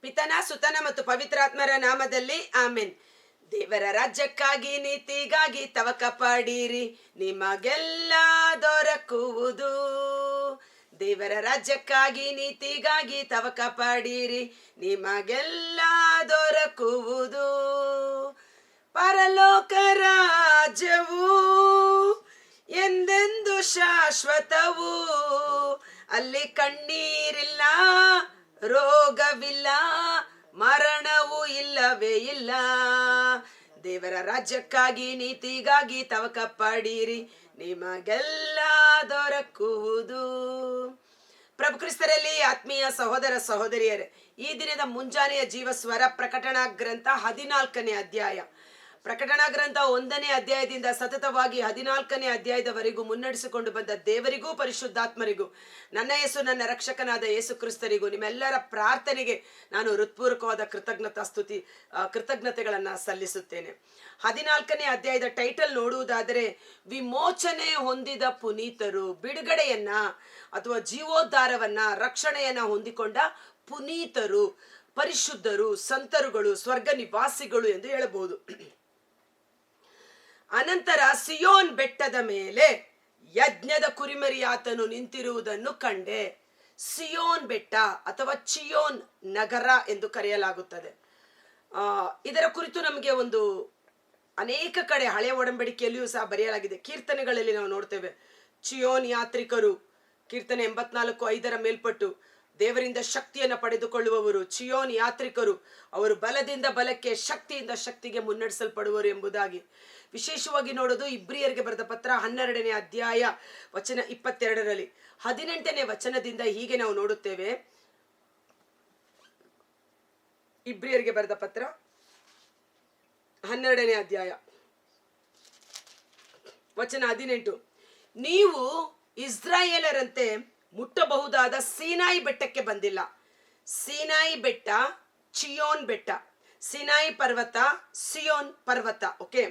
ಪಿತನ ಸುತನ ಮತ್ತು ಪವಿತ್ರಾತ್ಮರ ನಾಮದಲ್ಲಿ ಆಮೆನ್. ದೇವರ ರಾಜ್ಯಕ್ಕಾಗಿ ನೀತಿಗಾಗಿ ತವಕ ಪಡೀರಿ, ನಿಮಗೆಲ್ಲ ದೊರಕುವುದು. ದೇವರ ರಾಜ್ಯಕ್ಕಾಗಿ ನೀತಿಗಾಗಿ ತವಕ ಪಡೀರಿ, ನಿಮಗೆಲ್ಲ ದೊರಕುವುದು. ಪರಲೋಕ ರಾಜ್ಯವು ಎಂದೆಂದು ಶಾಶ್ವತವು, ಅಲ್ಲಿ ಕಣ್ಣೀರಿಲ್ಲ, ರೋಗವಿಲ್ಲ, ಮರಣವು ಇಲ್ಲವೇ ಇಲ್ಲ. ದೇವರ ರಾಜ್ಯಕ್ಕಾಗಿ ನೀತಿಗಾಗಿ ತವಕ ಪಡೀರಿ, ನಿಮಗೆಲ್ಲ ದೊರಕುವುದು. ಪ್ರಭು ಕ್ರಿಸ್ತರಲ್ಲಿ ಆತ್ಮೀಯ ಸಹೋದರ ಸಹೋದರಿಯರೇ, ಈ ದಿನದ ಮುಂಜಾನೆಯ ಜೀವಸ್ವರ ಪ್ರಕಟಣಾ ಗ್ರಂಥ 14ನೇ ಅಧ್ಯಾಯ. ಪ್ರಕಟಣಾ ಗ್ರಂಥ 1ನೇ ಅಧ್ಯಾಯದಿಂದ ಸತತವಾಗಿ 14ನೇ ಅಧ್ಯಾಯದವರೆಗೂ ಮುನ್ನಡೆಸಿಕೊಂಡು ಬಂದ ದೇವರಿಗೂ ಪರಿಶುದ್ಧಾತ್ಮರಿಗೂ, ನನ್ನ ಯೇಸು ನನ್ನ ರಕ್ಷಕನಾದ ಯೇಸು ಕ್ರಿಸ್ತರಿಗೂ, ನಿಮ್ಮೆಲ್ಲರ ಪ್ರಾರ್ಥನೆಗೆ ನಾನು ಹೃತ್ಪೂರ್ವಕವಾದ ಕೃತಜ್ಞತೆಗಳನ್ನು ಸಲ್ಲಿಸುತ್ತೇನೆ. 14ನೇ ಅಧ್ಯಾಯದ ಟೈಟಲ್ ನೋಡುವುದಾದರೆ, ವಿಮೋಚನೆ ಹೊಂದಿದ ಪುನೀತರು, ಬಿಡುಗಡೆಯನ್ನ ಅಥವಾ ಜೀವೋದ್ಧಾರವನ್ನ, ರಕ್ಷಣೆಯನ್ನ ಹೊಂದಿಕೊಂಡ ಪುನೀತರು, ಪರಿಶುದ್ಧರು, ಸಂತರುಗಳು, ಸ್ವರ್ಗ ನಿವಾಸಿಗಳು ಎಂದು ಹೇಳಬಹುದು. ಅನಂತರ ಸಿಯೋನ್ ಬೆಟ್ಟದ ಮೇಲೆ ಯಜ್ಞದ ಕುರಿಮರಿಯಾತನು ನಿಂತಿರುವುದನ್ನು ಕಂಡೆ. ಸಿಯೋನ್ ಬೆಟ್ಟ ಅಥವಾ ಚಿಯೋನ್ ನಗರ ಎಂದು ಕರೆಯಲಾಗುತ್ತದೆ. ಇದರ ಕುರಿತು ನಮಗೆ ಅನೇಕ ಕಡೆ ಹಳೆಯ ಒಡಂಬಡಿಕೆಯಲ್ಲಿಯೂ ಸಹ ಬರೆಯಲಾಗಿದೆ. ಕೀರ್ತನೆಗಳಲ್ಲಿ ನಾವು ನೋಡ್ತೇವೆ, ಚಿಯೋನ್ ಯಾತ್ರಿಕರು, ಕೀರ್ತನೆ 84:5 ಮೇಲ್ಪಟ್ಟು, ದೇವರಿಂದ ಶಕ್ತಿಯನ್ನು ಪಡೆದುಕೊಳ್ಳುವವರು ಚಿಯೋನ್ ಯಾತ್ರಿಕರು, ಅವರು ಬಲದಿಂದ ಬಲಕ್ಕೆ, ಶಕ್ತಿಯಿಂದ ಶಕ್ತಿಗೆ ಮುನ್ನಡೆಸಲ್ಪಡುವರು ಎಂಬುದಾಗಿ. ವಿಶೇಷವಾಗಿ ನೋಡೋದು ಇಬ್ರಿಯರಿಗೆ ಬರೆದ ಪತ್ರ 12ನೇ ಅಧ್ಯಾಯ ವಚನ 22ರಲ್ಲಿ 18ನೇ ವಚನದಿಂದ ಹೀಗೆ ನಾವು ನೋಡುತ್ತೇವೆ. ಇಬ್ರಿಯರಿಗೆ ಬರೆದ ಪತ್ರ 12ನೇ ಅಧ್ಯಾಯ ವಚನ 18, ನೀವು ಇಸ್ರಾಯೇಲರಂತೆ ಮುಟ್ಟಬಹುದಾದ ಸೀನಾಯಿ ಬೆಟ್ಟಕ್ಕೆ ಬಂದಿಲ್ಲ. ಸೀನಾಯಿ ಬೆಟ್ಟ ಚಿಯೋನ್ ಬೆಟ್ಟ, ಸೀನಾಯಿ ಪರ್ವತ ಸಿಯೋನ್ ಪರ್ವತ. ಓಕೆ,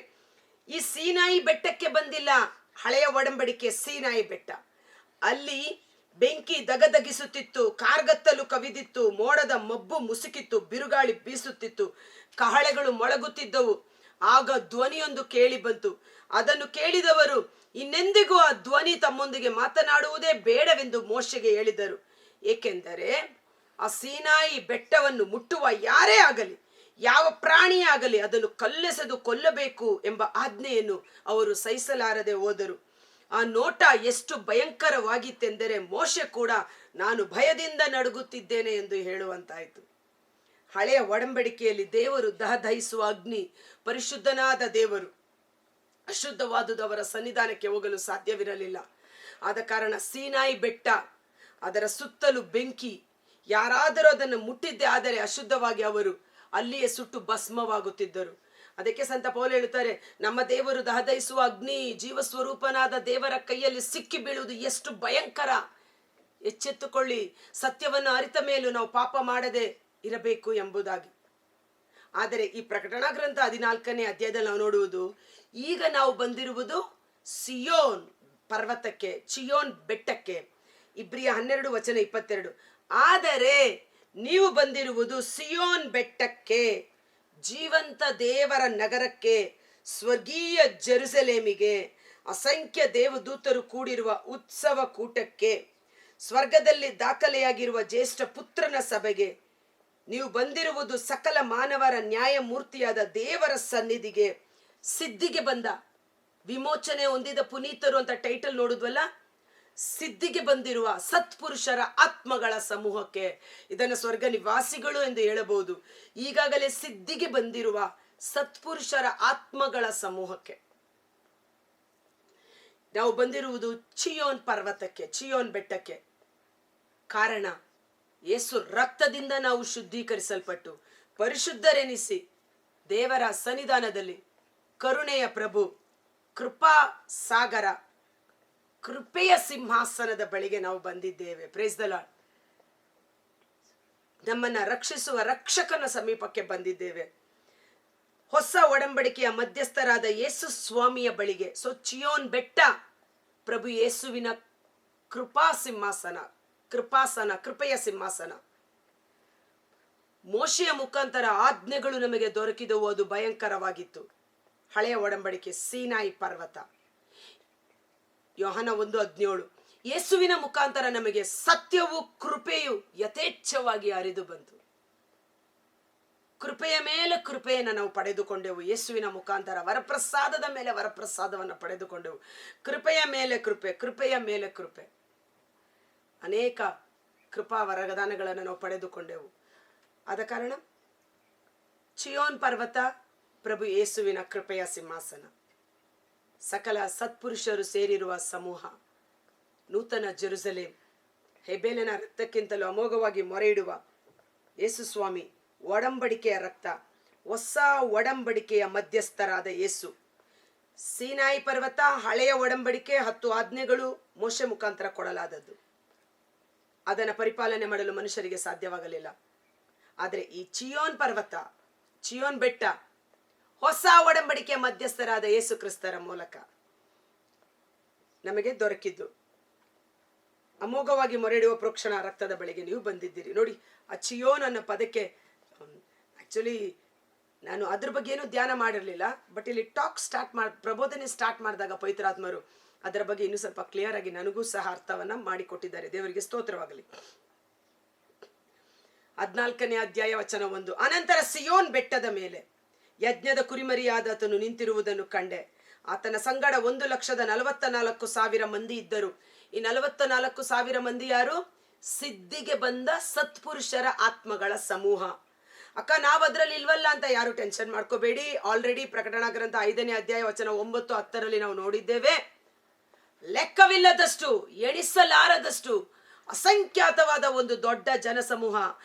ಈ ಸೀನಾಯಿ ಬೆಟ್ಟಕ್ಕೆ ಬಂದಿಲ್ಲ. ಹಳೆಯ ಒಡಂಬಡಿಕೆ ಸೀನಾಯಿ ಬೆಟ್ಟ, ಅಲ್ಲಿ ಬೆಂಕಿ ದಗದಗಿಸುತ್ತಿತ್ತು, ಕಾರ್ಗತ್ತಲು ಕವಿದಿತ್ತು, ಮೋಡದ ಮಬ್ಬು ಮುಸುಕಿತ್ತು, ಬಿರುಗಾಳಿ ಬೀಸುತ್ತಿತ್ತು, ಕಹಳೆಗಳು ಮೊಳಗುತ್ತಿದ್ದವು. ಆಗ ಧ್ವನಿಯೊಂದು ಕೇಳಿ ಬಂತು. ಅದನ್ನು ಕೇಳಿದವರು ಇನ್ನೆಂದಿಗೂ ಆ ಧ್ವನಿ ತಮ್ಮೊಂದಿಗೆ ಮಾತನಾಡುವುದೇ ಬೇಡವೆಂದು ಮೋಶೆಗೆ ಹೇಳಿದರು. ಏಕೆಂದರೆ ಆ ಸೀನಾಯಿ ಬೆಟ್ಟವನ್ನು ಮುಟ್ಟುವ ಯಾರೇ ಆಗಲಿ, ಯಾವ ಪ್ರಾಣಿಯೇ ಆಗಲಿ, ಅದನ್ನು ಕಲ್ಲೆಸೆದು ಕೊಲ್ಲಬೇಕು ಎಂಬ ಆಜ್ಞೆಯನ್ನು ಅವರು ಸಹಿಸಲಾರದೆ ಹೋದರು. ಆ ನೋಟ ಎಷ್ಟು ಭಯಂಕರವಾಗಿತ್ತೆಂದರೆ ಮೋಶೆ ಕೂಡ ನಾನು ಭಯದಿಂದ ನಡುಗುತ್ತಿದ್ದೇನೆ ಎಂದು ಹೇಳುವಂತಾಯಿತು. ಹಳೆಯ ಒಡಂಬಡಿಕೆಯಲ್ಲಿ ದೇವರು ದಹಿಸುವ ಅಗ್ನಿ, ಪರಿಶುದ್ಧನಾದ ದೇವರು, ಅಶುದ್ಧವಾದುದವರ ಸನ್ನಿಧಾನಕ್ಕೆ ಹೋಗಲು ಸಾಧ್ಯವಿರಲಿಲ್ಲ. ಆದ ಕಾರಣ ಸೀನಾಯಿ ಬೆಟ್ಟ, ಅದರ ಸುತ್ತಲೂ ಬೆಂಕಿ, ಯಾರಾದರೂ ಅದನ್ನು ಮುಟ್ಟಿದ್ದೇ ಆದರೆ ಅಶುದ್ಧವಾಗಿ ಅವರು ಅಲ್ಲಿಯೇ ಸುಟ್ಟು ಭಸ್ಮವಾಗುತ್ತಿದ್ದರು. ಅದಕ್ಕೆ ಸಂತ ಪೌಲ ಹೇಳುತ್ತಾರೆ, ನಮ್ಮ ದೇವರು ದಹಿಸುವ ಅಗ್ನಿ, ಜೀವಸ್ವರೂಪನಾದ ದೇವರ ಕೈಯಲ್ಲಿ ಸಿಕ್ಕಿ ಬೀಳುವುದು ಎಷ್ಟು ಭಯಂಕರ. ಎಚ್ಚೆತ್ತುಕೊಳ್ಳಿ, ಸತ್ಯವನ್ನು ಅರಿತ ಮೇಲೂ ನಾವು ಪಾಪ ಮಾಡದೆ ಇರಬೇಕು ಎಂಬುದಾಗಿ. ಆದರೆ ಈ ಪ್ರಕಟಣಾ ಗ್ರಂಥ 14ನೇ ಅಧ್ಯಾಯದಲ್ಲಿ ನಾವು ನೋಡುವುದು, ಈಗ ನಾವು ಬಂದಿರುವುದು ಸಿಯೋನ್ ಪರ್ವತಕ್ಕೆ, ಚಿಯೋನ್ ಬೆಟ್ಟಕ್ಕೆ. ಇಬ್ರಿಯ 12 ವಚನ 22, ಆದರೆ ನೀವು ಬಂದಿರುವುದು ಸಿಯೋನ್ ಬೆಟ್ಟಕ್ಕೆ, ಜೀವಂತ ದೇವರ ನಗರಕ್ಕೆ, ಸ್ವರ್ಗೀಯ ಜೆರುಸಲೇಮಿಗೆ, ಅಸಂಖ್ಯ ದೇವದೂತರು ಕೂಡಿರುವ ಉತ್ಸವ ಕೂಟಕ್ಕೆ, ಸ್ವರ್ಗದಲ್ಲಿ ದಾಖಲೆಯಾಗಿರುವ ಜ್ಯೇಷ್ಠ ಪುತ್ರನ ಸಭೆಗೆ. ನೀವು ಬಂದಿರುವುದು ಸಕಲ ಮಾನವರ ನ್ಯಾಯಮೂರ್ತಿಯಾದ ದೇವರ ಸನ್ನಿಧಿಗೆ. ಸಿದ್ಧಿಗೆ ಬಂದ, ವಿಮೋಚನೆ ಹೊಂದಿದ ಪುನೀತರು ಅಂತ ಟೈಟಲ್ ನೋಡುದ್ವಲ್ಲ, ಸಿದ್ಧಿಗೆ ಬಂದಿರುವ ಸತ್ಪುರುಷರ ಆತ್ಮಗಳ ಸಮೂಹಕ್ಕೆ. ಇದನ್ನು ಸ್ವರ್ಗ ನಿವಾಸಿಗಳು ಎಂದು ಹೇಳಬಹುದು. ಈಗಾಗಲೇ ಸಿದ್ಧಿಗೆ ಬಂದಿರುವ ಸತ್ಪುರುಷರ ಆತ್ಮಗಳ ಸಮೂಹಕ್ಕೆ ನಾವು ಬಂದಿರುವುದು ಚಿಯೋನ್ ಪರ್ವತಕ್ಕೆ, ಚಿಯೋನ್ ಬೆಟ್ಟಕ್ಕೆ. ಕಾರಣ, ಯೇಸು ರಕ್ತದಿಂದ ನಾವು ಶುದ್ಧೀಕರಿಸಲ್ಪಟ್ಟು ಪರಿಶುದ್ಧರೆನಿಸಿ ದೇವರ ಸನ್ನಿಧಾನದಲ್ಲಿ ಕರುಣೆಯ ಪ್ರಭು, ಕೃಪಾ ಸಾಗರ, ಕೃಪೆಯ ಸಿಂಹಾಸನದ ಬಳಿಗೆ ನಾವು ಬಂದಿದ್ದೇವೆ. Praise the lord. ನಮ್ಮನ್ನ ರಕ್ಷಿಸುವ ರಕ್ಷಕನ ಸಮೀಪಕ್ಕೆ ಬಂದಿದ್ದೇವೆ. ಹೊಸ ಒಡಂಬಡಿಕೆಯ ಮಧ್ಯಸ್ಥರಾದ ಯೇಸು ಸ್ವಾಮಿಯ ಬಳಿಗೆ. ಸೊ ಚಿಯೋನ್ ಬೆಟ್ಟ ಪ್ರಭು ಯೇಸುವಿನ ಕೃಪಾಸನ, ಕೃಪೆಯ ಸಿಂಹಾಸನ. ಮೋಶೆಯ ಮುಖಾಂತರ ಆಜ್ಞೆಗಳು ನಮಗೆ ದೊರಕಿದವು. ಅದು ಭಯಂಕರವಾಗಿತ್ತು. ಹಳೆಯ ಒಡಂಬಡಿಕೆ ಸೀನಾಯಿ ಪರ್ವತ. ಯೋಹನ 1:17. ಯೇಸುವಿನ ಮುಖಾಂತರ ನಮಗೆ ಸತ್ಯವು ಕೃಪೆಯು ಯಥೇಚ್ಛವಾಗಿ ಹರಿದು ಬಂತು. ಕೃಪೆಯ ಮೇಲೆ ಕೃಪೆಯನ್ನು ನಾವು ಪಡೆದುಕೊಂಡೆವು. ಯೇಸುವಿನ ಮುಖಾಂತರ ವರಪ್ರಸಾದದ ಮೇಲೆ ವರಪ್ರಸಾದವನ್ನು ಪಡೆದುಕೊಂಡೆವು. ಕೃಪೆಯ ಮೇಲೆ ಕೃಪೆ, ಕೃಪೆಯ ಮೇಲೆ ಕೃಪೆ. ಅನೇಕ ಕೃಪಾ ವರದಾನಗಳನ್ನು ನಾವು ಪಡೆದುಕೊಂಡೆವು. ಆದ ಕಾರಣ ಚಿಯೋನ್ ಪರ್ವತ ಪ್ರಭು ಯೇಸುವಿನ ಕೃಪೆಯ ಸಿಂಹಾಸನ, ಸಕಲ ಸತ್ಪುರುಷರು ಸೇರಿರುವ ಸಮೂಹ, ನೂತನ ಜೆರುಸಲೇಮ್, ಹೆಬೇಲನ ರಕ್ತಕ್ಕಿಂತಲೂ ಅಮೋಘವಾಗಿ ಮೊರೆ ಇಡುವ ಯೇಸು ಸ್ವಾಮಿ, ಒಡಂಬಡಿಕೆಯ ರಕ್ತ, ಹೊಸ ಒಡಂಬಡಿಕೆಯ ಮಧ್ಯಸ್ಥರಾದ ಯೇಸು. ಸೀನಾಯಿ ಪರ್ವತ ಹಳೆಯ ಒಡಂಬಡಿಕೆ, 10 ಆಜ್ಞೆಗಳು ಮೋಶೆ ಮುಖಾಂತರ ಕೊಡಲಾದದ್ದು. ಅದನ್ನು ಪರಿಪಾಲನೆ ಮಾಡಲು ಮನುಷ್ಯರಿಗೆ ಸಾಧ್ಯವಾಗಲಿಲ್ಲ. ಆದರೆ ಈ ಚಿಯೋನ್ ಪರ್ವತ, ಚಿಯೋನ್ ಬೆಟ್ಟ ಹೊಸ ಒಡಂಬಡಿಕೆಯ ಮಧ್ಯಸ್ಥರಾದ ಯೇಸು ಕ್ರಿಸ್ತರ ಮೂಲಕ ನಮಗೆ ದೊರಕಿದ್ದು. ಅಮೋಘವಾಗಿ ಮೊರೆಯಿಡುವ ಪ್ರೋಕ್ಷಣ ರಕ್ತದ ಬಳಿಗೆ ನೀವು ಬಂದಿದ್ದೀರಿ. ನೋಡಿ, ಆ ಚಿಯೋನ್ ಅನ್ನೋ ಪದಕ್ಕೆ ಆಕ್ಚುಲಿ ನಾನು ಅದ್ರ ಬಗ್ಗೆ ಏನೂ ಧ್ಯಾನ ಮಾಡಿರಲಿಲ್ಲ. ಬಟ್ ಇಲ್ಲಿ ಪ್ರಬೋಧನೆ ಸ್ಟಾರ್ಟ್ ಮಾಡಿದಾಗ ಪವಿತ್ರಾತ್ಮರು ಅದರ ಬಗ್ಗೆ ಇನ್ನೂ ಸ್ವಲ್ಪ ಕ್ಲಿಯರ್ ಆಗಿ ನನಗೂ ಸಹ ಅರ್ಥವನ್ನ ಮಾಡಿಕೊಟ್ಟಿದ್ದಾರೆ. ದೇವರಿಗೆ ಸ್ತೋತ್ರವಾಗಲಿ. 14ನೇ ಅಧ್ಯಾಯ ವಚನ 1. ಅನಂತರ ಸಿಯೋನ್ ಬೆಟ್ಟದ ಮೇಲೆ ಯಜ್ಞದ ಕುರಿಮರಿಯಾದ ಆತನು ನಿಂತಿರುವುದನ್ನು ಕಂಡೆ. ಆತನ ಸಂಗಡ 1,44,000 ಮಂದಿ ಇದ್ದರು. ಈ 44,000 ಮಂದಿ ಯಾರು? ಸಿದ್ಧಿಗೆ ಬಂದ ಸತ್ಪುರುಷರ ಆತ್ಮಗಳ ಸಮೂಹ. ಅಕ್ಕ, ನಾವು ಅದರಲ್ಲಿ ಇಲ್ವಲ್ಲ ಅಂತ ಯಾರು ಟೆನ್ಷನ್ ಮಾಡ್ಕೋಬೇಡಿ. ಆಲ್ರೆಡಿ ಪ್ರಕಟಣಾ ಗ್ರಂಥ 5ನೇ ಅಧ್ಯಾಯ ವಚನ 9, 10ರಲ್ಲಿ ನಾವು ನೋಡಿದ್ದೇವೆ. ಲೆಕ್ಕವಿಲ್ಲದಷ್ಟು, ಎಣಿಸಲಾರದಷ್ಟು ಅಸಂಖ್ಯಾತವಾದ ಒಂದು ದೊಡ್ಡ ಜನಸಮೂಹ,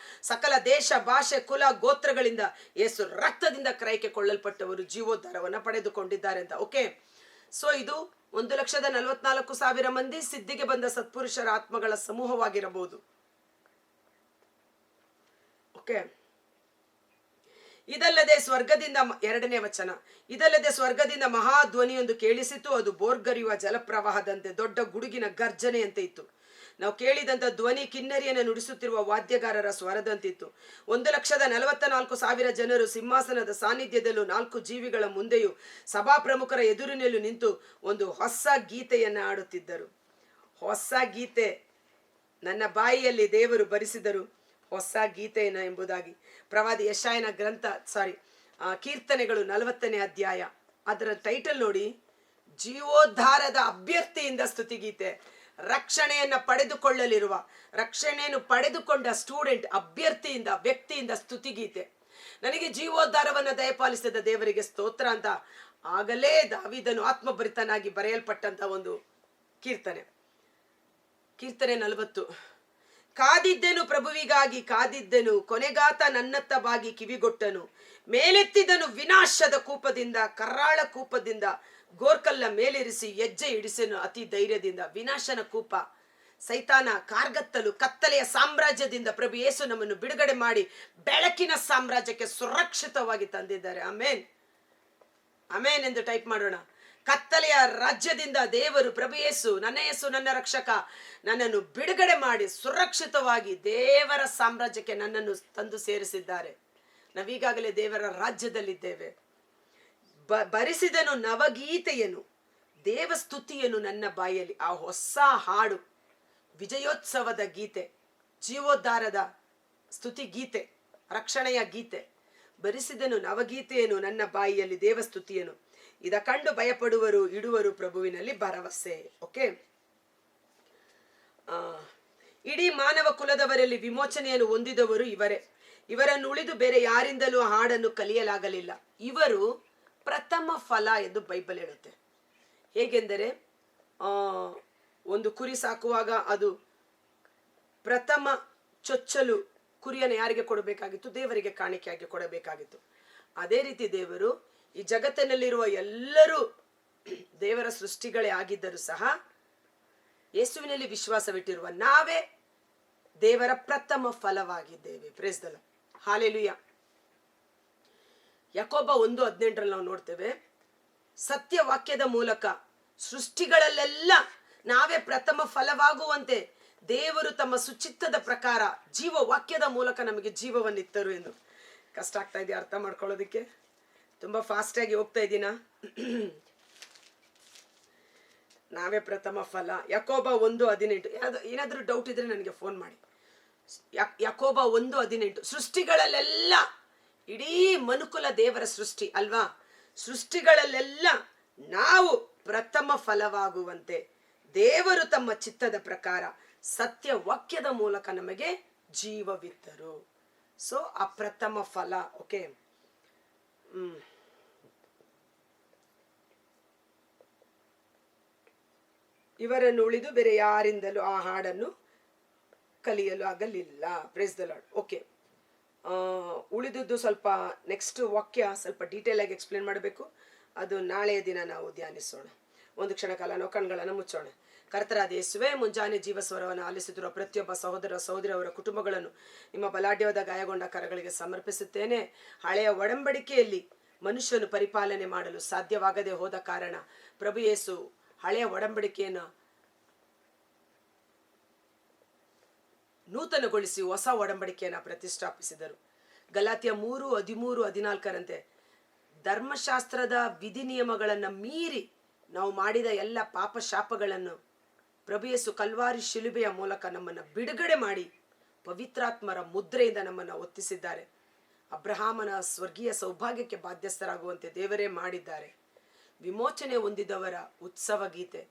ಸಕಲ ದೇಶ, ಭಾಷೆ, ಕುಲ, ಗೋತ್ರಗಳಿಂದ ಯೇಸು ರಕ್ತದಿಂದ ಕ್ರಯಕ್ಕೆ ಕೊಳ್ಳಲ್ಪಟ್ಟವರು ಜೀವೋದ್ಧಾರವನ್ನು ಪಡೆದುಕೊಂಡಿದ್ದಾರೆ ಅಂತ. ಓಕೆ, ಸೊ ಇದು 1,44,000 ಮಂದಿ ಸಿದ್ಧಿಗೆ ಬಂದ ಸತ್ಪುರುಷರ ಆತ್ಮಗಳ ಸಮೂಹವಾಗಿರಬಹುದು. ಓಕೆ, ಇದಲ್ಲದೆ ಸ್ವರ್ಗದಿಂದ 2ನೇ ವಚನ, ಇದಲ್ಲದೆ ಸ್ವರ್ಗದಿಂದ ಮಹಾಧ್ವನಿಯೊಂದು ಕೇಳಿಸಿತು. ಅದು ಬೋರ್ಗರಿಯುವ ಜಲಪ್ರವಾಹದಂತೆ ದೊಡ್ಡ ಗುಡುಗಿನ ಗರ್ಜನೆಯಂತೆ ಇತ್ತು. ನಾವು ಕೇಳಿದಂಥ ಧ್ವನಿ ಕಿನ್ನರಿಯನ್ನು ನುಡಿಸುತ್ತಿರುವ ವಾದ್ಯಗಾರರ ಸ್ವರದಂತಿತ್ತು. 1,44,000 ಜನರು ಸಿಂಹಾಸನದ ಸಾನ್ನಿಧ್ಯದಲ್ಲೂ 4 ಜೀವಿಗಳ ಮುಂದೆಯೂ ಸಭಾ ಪ್ರಮುಖರ ಎದುರಿನಲ್ಲೂ ನಿಂತು ಒಂದು ಹೊಸ ಗೀತೆಯನ್ನು ಆಡುತ್ತಿದ್ದರು. ಹೊಸ ಗೀತೆ ನನ್ನ ಬಾಯಿಯಲ್ಲಿ ದೇವರು ಬರಿಸಿದರು, ಹೊಸ ಗೀತೆಯನ್ನ ಎಂಬುದಾಗಿ. ಪ್ರವಾದಿ ಯೆಶಾಯನ ಕೀರ್ತನೆಗಳು 40ನೇ ಅಧ್ಯಾಯ, ಅದರ ಟೈಟಲ್ ನೋಡಿ, ಜೀವೋದ್ಧಾರದ ಅಭ್ಯರ್ಥಿಯಿಂದ ಸ್ತುತಿಗೀತೆ. ರಕ್ಷಣೆಯನ್ನು ಪಡೆದುಕೊಳ್ಳಲಿರುವ, ರಕ್ಷಣೆಯನ್ನು ಪಡೆದುಕೊಂಡ ಸ್ಟೂಡೆಂಟ್, ಅಭ್ಯರ್ಥಿಯಿಂದ, ವ್ಯಕ್ತಿಯಿಂದ ಸ್ತುತಿಗೀತೆ. ನನಗೆ ಜೀವೋದ್ಧಾರವನ್ನು ದಯಪಾಲಿಸಿದ ದೇವರಿಗೆ ಸ್ತೋತ್ರ ಅಂತ ಆಗಲೇ ದಾವೀದನು ಆತ್ಮಭರಿತನಾಗಿ ಬರೆಯಲ್ಪಟ್ಟಂತ ಒಂದು ಕೀರ್ತನೆ 40. ಕಾದಿದ್ದೆನು ಪ್ರಭುವಿಗಾಗಿ ಕಾದಿದ್ದೆನು, ಕೊನೆಗಾತ ನನ್ನತ್ತ ಬಾಗಿ ಕಿವಿಗೊಟ್ಟನು. ಮೇಲೆತ್ತಿದನು ವಿನಾಶದ ಕೂಪದಿಂದ, ಕರಾಳ ಕೂಪದಿಂದ ಗೋರ್ಕಲ್ಲ ಮೇಲಿರಿಸಿ ಹೆಜ್ಜೆ ಇಡಿಸೆನು ಅತಿ ಧೈರ್ಯದಿಂದ. ವಿನಾಶನ ಕೂಪ, ಸೈತಾನ, ಕಾರ್ಗತ್ತಲು, ಕತ್ತಲೆಯ ಸಾಮ್ರಾಜ್ಯದಿಂದ ಪ್ರಭು ಯೇಸು ನಮ್ಮನ್ನು ಬಿಡುಗಡೆ ಮಾಡಿ ಬೆಳಕಿನ ಸಾಮ್ರಾಜ್ಯಕ್ಕೆ ಸುರಕ್ಷಿತವಾಗಿ ತಂದಿದ್ದಾರೆ. ಆಮೇನ್, ಆಮೇನ್ ಎಂದು ಟೈಪ್ ಮಾಡೋಣ. ಕತ್ತಲೆಯ ರಾಜ್ಯದಿಂದ ದೇವರು, ಪ್ರಭು ಯೇಸು, ನನ್ನ ರಕ್ಷಕ, ನನ್ನನ್ನು ಬಿಡುಗಡೆ ಮಾಡಿ ಸುರಕ್ಷಿತವಾಗಿ ದೇವರ ಸಾಮ್ರಾಜ್ಯಕ್ಕೆ ನನ್ನನ್ನು ತಂದು ಸೇರಿಸಿದ್ದಾರೆ. ನಾವೀಗಾಗಲೇ ದೇವರ ರಾಜ್ಯದಲ್ಲಿದ್ದೇವೆ. ಬರಿಸಿದನು ನವಗೀತೆಯನ್ನು, ದೇವಸ್ತುತಿಯನ್ನು ನನ್ನ ಬಾಯಲ್ಲಿ. ಆ ಹೊಸ ಹಾಡು ವಿಜಯೋತ್ಸವದ ಗೀತೆ, ಜೀವೋದ್ಧಾರದ ಸ್ತುತಿ ಗೀತೆ, ರಕ್ಷಣೆಯ ಗೀತೆ. ಬರಿಸಿದನು ನವಗೀತೆಯನ್ನು ನನ್ನ ಬಾಯಿಯಲ್ಲಿ, ದೇವಸ್ತುತಿಯನ್ನು. ಇದ ಕಂಡು ಭಯಪಡುವರು, ಇಡುವರು ಪ್ರಭುವಿನಲ್ಲಿ ಭರವಸೆ. ಓಕೆ, ಇಡೀ ಮಾನವ ಕುಲದವರಲ್ಲಿ ವಿಮೋಚನೆಯನ್ನು ಹೊಂದಿದವರು ಇವರೇ. ಇವರನ್ನು ಉಳಿದು ಬೇರೆ ಯಾರಿಂದಲೂ ಹಾಡನ್ನು ಕಲಿಯಲಾಗಲಿಲ್ಲ. ಇವರು ಪ್ರಥಮ ಫಲ ಎಂದು ಬೈಬಲ್ ಹೇಳುತ್ತೆ. ಹೇಗೆಂದರೆ, ಒಂದು ಕುರಿ ಸಾಕುವಾಗ ಅದು ಪ್ರಥಮ ಚೊಚ್ಚಲು ಕುರಿಯನ್ನು ಯಾರಿಗೆ ಕೊಡಬೇಕಾಗಿತ್ತು? ದೇವರಿಗೆ ಕಾಣಿಕೆಯಾಗಿ ಕೊಡಬೇಕಾಗಿತ್ತು. ಅದೇ ರೀತಿ ದೇವರು ಈ ಜಗತ್ತಿನಲ್ಲಿರುವ ಎಲ್ಲರೂ ದೇವರ ಸೃಷ್ಟಿಗಳೇ ಆಗಿದ್ದರೂ ಸಹ ಯೇಸುವಿನಲ್ಲಿ ವಿಶ್ವಾಸವಿಟ್ಟಿರುವ ನಾವೇ ದೇವರ ಪ್ರಥಮ ಫಲವಾಗಿದ್ದೇವೆ. Praise the Lord, hallelujah. ಯಾಕೋಬ 1:18 ನಾವು ನೋಡ್ತೇವೆ, ಸತ್ಯವಾಕ್ಯದ ಮೂಲಕ ಸೃಷ್ಟಿಗಳಲ್ಲೆಲ್ಲ ನಾವೇ ಪ್ರಥಮ ಫಲವಾಗುವಂತೆ ದೇವರು ತಮ್ಮ ಸುಚಿತ್ತದ ಪ್ರಕಾರ ಜೀವ ವಾಕ್ಯದ ಮೂಲಕ ನಮಗೆ ಜೀವವನ್ನಿತ್ತರು ಎಂದು. ಕಷ್ಟ ಆಗ್ತಾ ಇದೆಯಾ ಅರ್ಥ ಮಾಡ್ಕೊಳ್ಳೋದಕ್ಕೆ? ತುಂಬ ಫಾಸ್ಟಾಗಿ ಹೋಗ್ತಾ ಇದ್ದೀನಾ? ನಾವೇ ಪ್ರಥಮ ಫಲ. ಯಾಕೋಬ 1:18. ಏನಾದರೂ ಡೌಟ್ ಇದ್ರೆ ನನಗೆ ಫೋನ್ ಮಾಡಿ. ಯಾಕೋಬ 1:18. ಸೃಷ್ಟಿಗಳಲ್ಲೆಲ್ಲ, ಇಡೀ ಮನುಕುಲ ದೇವರ ಸೃಷ್ಟಿ ಅಲ್ವಾ, ಸೃಷ್ಟಿಗಳಲ್ಲೆಲ್ಲ ನಾವು ಪ್ರಥಮ ಫಲವಾಗುವಂತೆ ದೇವರು ತಮ್ಮ ಚಿತ್ತದ ಪ್ರಕಾರ ಸತ್ಯ ವಾಕ್ಯದ ಮೂಲಕ ನಮಗೆ ಜೀವವಿತ್ತರು. ಸೊ ಆ ಪ್ರಥಮ ಫಲ. ಓಕೆ, ಇವರನ್ನು ಉಳಿದು ಬೇರೆ ಯಾರಿಂದಲೂ ಆ ಹಾಡನ್ನು ಕಲಿಯಲು ಆಗಲಿಲ್ಲ. Praise the Lord. ಓಕೆ, ಉಳಿದುದು ಸ್ವಲ್ಪ ನೆಕ್ಸ್ಟ್ ವಾಕ್ಯ ಸ್ವಲ್ಪ ಡೀಟೇಲ್ ಆಗಿ ಎಕ್ಸ್ಪ್ಲೇನ್ ಮಾಡಬೇಕು. ಅದು ನಾಳೆಯ ದಿನ ನಾವು ಧ್ಯಾನಿಸೋಣ. ಒಂದು ಕ್ಷಣ ಕಾಲ ನಾವು ಕಣ್ಗಳನ್ನು ಮುಚ್ಚೋಣ. ಕರ್ತರಾದ ಯೇಸುವೇ, ಮುಂಜಾನೆ ಜೀವಸ್ವರವನ್ನು ಆಲಿಸುತ್ತಿರುವ ಪ್ರತಿಯೊಬ್ಬ ಸಹೋದರ ಸಹೋದರಿಯವರ ಕುಟುಂಬಗಳನ್ನು ನಿಮ್ಮ ಬಲಾಢ್ಯವಾದ ಗಾಯಗೊಂಡ ಕರಗಳಿಗೆ ಸಮರ್ಪಿಸುತ್ತೇನೆ. ಹಳೆಯ ಒಡಂಬಡಿಕೆಯಲ್ಲಿ ಮನುಷ್ಯನು ಪರಿಪಾಲನೆ ಮಾಡಲು ಸಾಧ್ಯವಾಗದೆ ಹೋದ ಕಾರಣ ಪ್ರಭು ಯೇಸು ಹಳೆಯ ಒಡಂಬಡಿಕೆಯನ್ನು ನೂತನಗೊಳಿಸಿ ಹೊಸ ಒಡಂಬಡಿಕೆಯನ್ನು ಪ್ರತಿಷ್ಠಾಪಿಸಿದರು. ಗಲಾತ್ಯ 3:13-14ರಂತೆ ಧರ್ಮಶಾಸ್ತ್ರದ ವಿಧಿ ನಿಯಮಗಳನ್ನು ಮೀರಿ ನಾವು ಮಾಡಿದ ಎಲ್ಲ ಪಾಪ ಶಾಪಗಳನ್ನು ಪ್ರಭು ಯೇಸು ಕಲ್ವಾರಿ ಶಿಲುಬೆಯ ಮೂಲಕ ನಮ್ಮನ್ನು ಬಿಡುಗಡೆ ಮಾಡಿ ಪವಿತ್ರಾತ್ಮರ ಮುದ್ರೆಯಿಂದ ನಮ್ಮನ್ನು ಒತ್ತಿಸಿದ್ದಾರೆ. ಅಬ್ರಹಾಮನ ಸ್ವರ್ಗೀಯ ಸೌಭಾಗ್ಯಕ್ಕೆ ಬಾಧ್ಯಸ್ಥರಾಗುವಂತೆ ದೇವರೇ ಮಾಡಿದ್ದಾರೆ. ವಿಮೋಚನೆ ಹೊಂದಿದವರ ಉತ್ಸವ ಗೀತೆ,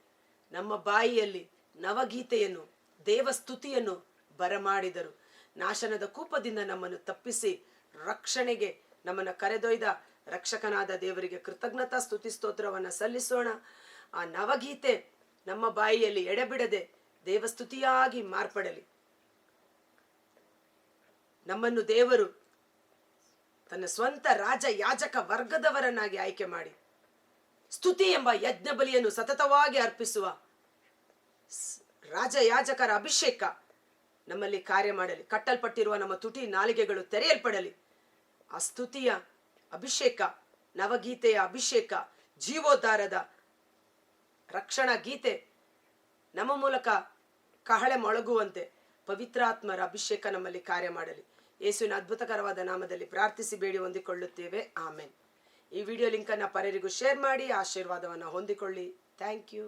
ನಮ್ಮ ಬಾಯಿಯಲ್ಲಿ ನವಗೀತೆಯನ್ನು, ದೇವಸ್ತುತಿಯನ್ನು ಬರಮಾಡಿದರು. ನಾಶನದ ಕೂಪದಿಂದ ನಮ್ಮನ್ನು ತಪ್ಪಿಸಿ ರಕ್ಷಣೆಗೆ ನಮ್ಮನ್ನು ಕರೆದೊಯ್ದ ರಕ್ಷಕನಾದ ದೇವರಿಗೆ ಕೃತಜ್ಞತಾ ಸ್ತುತಿ ಸ್ತೋತ್ರವನ್ನು ಸಲ್ಲಿಸೋಣ. ಆ ನವಗೀತೆ ನಮ್ಮ ಬಾಯಿಯಲ್ಲಿ ಎಡೆಬಿಡದೆ ದೇವಸ್ತುತಿಯಾಗಿ ಮಾರ್ಪಡಲಿ. ನಮ್ಮನ್ನು ದೇವರು ತನ್ನ ಸ್ವಂತ ರಾಜ ಯಾಜಕ ವರ್ಗದವರನ್ನಾಗಿ ಆಯ್ಕೆ ಮಾಡಿ ಸ್ತುತಿ ಎಂಬ ಯಜ್ಞ ಬಲಿಯನ್ನು ಸತತವಾಗಿ ಅರ್ಪಿಸುವ ರಾಜ ಯಾಜಕರ ಅಭಿಷೇಕ ನಮ್ಮಲ್ಲಿ ಕಾರ್ಯ ಮಾಡಲಿ. ಕಟ್ಟಲ್ಪಟ್ಟಿರುವ ನಮ್ಮ ತುಟಿ ನಾಲಿಗೆಗಳು ತೆರೆಯಲ್ಪಡಲಿ. ಆ ಸ್ತುತಿಯ ಅಭಿಷೇಕ, ನವಗೀತೆಯ ಅಭಿಷೇಕ, ಜೀವೋದ್ಧಾರದ ರಕ್ಷಣಾ ಗೀತೆ ನಮ್ಮ ಮೂಲಕ ಕಹಳೆ ಮೊಳಗುವಂತೆ ಪವಿತ್ರಾತ್ಮರ ಅಭಿಷೇಕ ನಮ್ಮಲ್ಲಿ ಕಾರ್ಯ ಮಾಡಲಿ. ಯೇಸುವಿನ ಅದ್ಭುತಕರವಾದ ನಾಮದಲ್ಲಿ ಪ್ರಾರ್ಥಿಸಿ ಬೇಡಿ ಹೊಂದಿಕೊಳ್ಳುತ್ತೇವೆ. ಆಮೇನ್. ಈ ವಿಡಿಯೋ ಲಿಂಕನ್ನು ಪರರಿಗೂ ಶೇರ್ ಮಾಡಿ ಆಶೀರ್ವಾದವನ್ನು ಹೊಂದಿಕೊಳ್ಳಿ. Thank you.